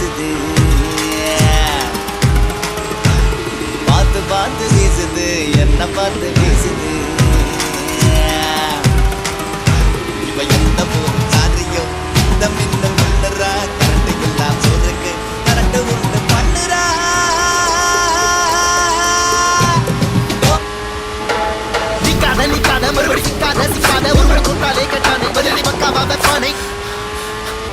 வீசுது பார்த்து பார்த்து வீசுது என்ன பார்த்து வீசுது இவ எந்த போது சாரியோ இந்த மின்ன பண்ணுறா கரண்ட் எல்லாம் சொல்றதுக்கு கரண்ட் உண்டு பண்ணுறா நிக்காத மறுபடி சிக்காத ஒருவரை கொண்டாலே கேட்டானே பதிலடி பக்காவாத பானை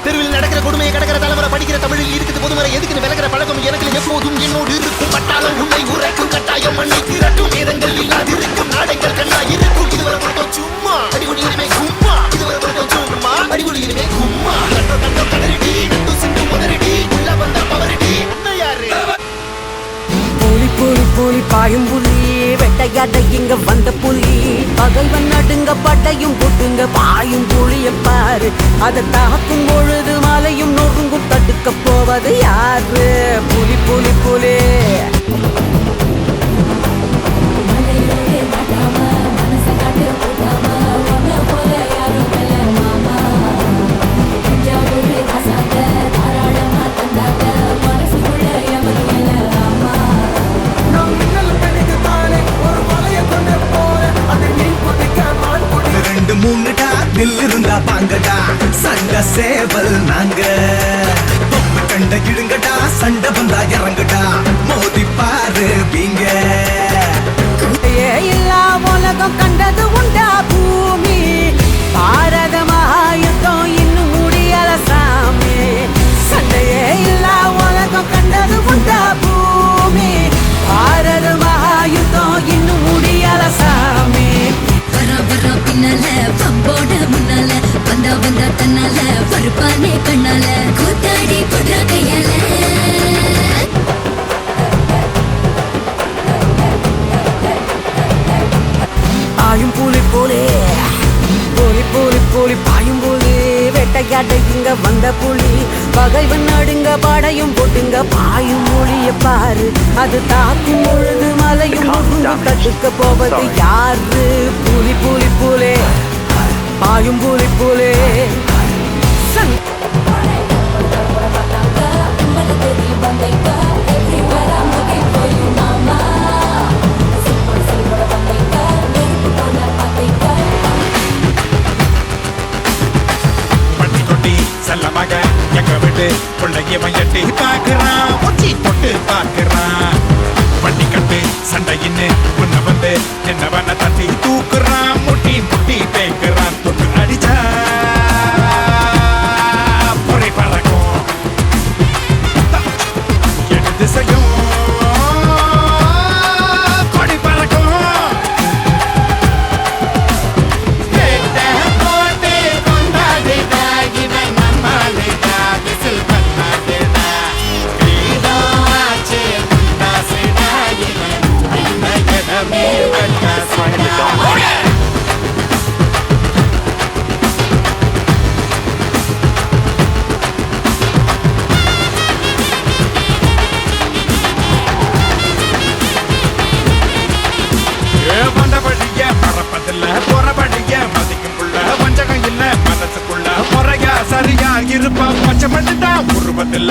தெருவில் நடக்கிற கொடுமையை கடக்கிற தலைமுறை படிக்கிற தமிழில் இருக்குது பொதுமறை எதுக்குன்னு விளக்கிற பழக்கம் எனக்கு எப்போதும் என்னோடு இருக்கும் பட்டாளம் உண்மை உரைக்கும் கட்டாயம் மண்ணை திரட்டும் வேதங்கள் இல்லாதிருக்கும் நாடைகள் கண்ணா இருக்கும் இதுவரை மட்டும் சும்மா அடிகுடி இனிமே கும்மா இதுவரை மட்டும் சும்மா அடிகுடி இனிமே கும்மா கண்டோ கண்டோ கதறிடி நட்டு சிந்து முதறிடி உள்ள வந்த பவரிடி என்ன யாரு போலி போலி போலி பாயும் புலி வெட்டையாட இங்க வந்த புலி பகைவன் நடுங்க பட்டையும் போட்டுங்க பாயும் புலிய பாரு அதை தாக்கும் பொழுது மலையும் நொறுங்கும் தடுக்க போவது யாரு புலி புலி புலி மூணுடா தில் இருந்தா பாங்கடா சண்டை சேவல் நாங்க கண்ட இடுங்கடா சண்டை வந்தா இறங்குடா மோதி பாரு வீங்க எல்லா உலகம் கண்டது உண்டா பூமி பாரத மகாயுத்தம் இன்னும் முடியல சாமி சண்டையே எல்லா உலகம் கண்டது உண்டா பூமி பாரத மகாயுத்தம் இன்னும் முடியல சாமி வரா பின்னால பம்போட முன்னால வந்தா தன்னால பருப்பானே கண்ணால கூத்தாடி போடுற கையால பாயும் புலி போலே போலி போலி போலி பாயும் போலே வேட்டையாட இங்க வந்த புலி பகைவன் நடுங்க படையும் போட்டுங்க பாயும் மொழிய பாரு அது தாக்கும் பொழுது மலையும் தடுக்க போவது யாரு புலி புலி போலே பாயும் புலி போலே செல்லமாக எங்க விட்டு பிள்ளையவன் எட்டி பார்க்கிறான் ஒட்டி தொட்டு பார்க்கிறான் வண்டி கட்டு சண்டையின்னு முன்ன வந்து என்னவன தட்டி தூக்குறான் முட்டி முட்டி பேக்குறான் தொட்டு அடிச்சா பொறி பறக்கும் எடு திசையும் கொடி பறக்கும் போறபடிய மதிக்கும் புள்ள வஞ்சகம் இல்ல மனசுக்குள்ள முறையா சரியா இருப்பா பச்சை மண்ணுதான் உருவத்தில்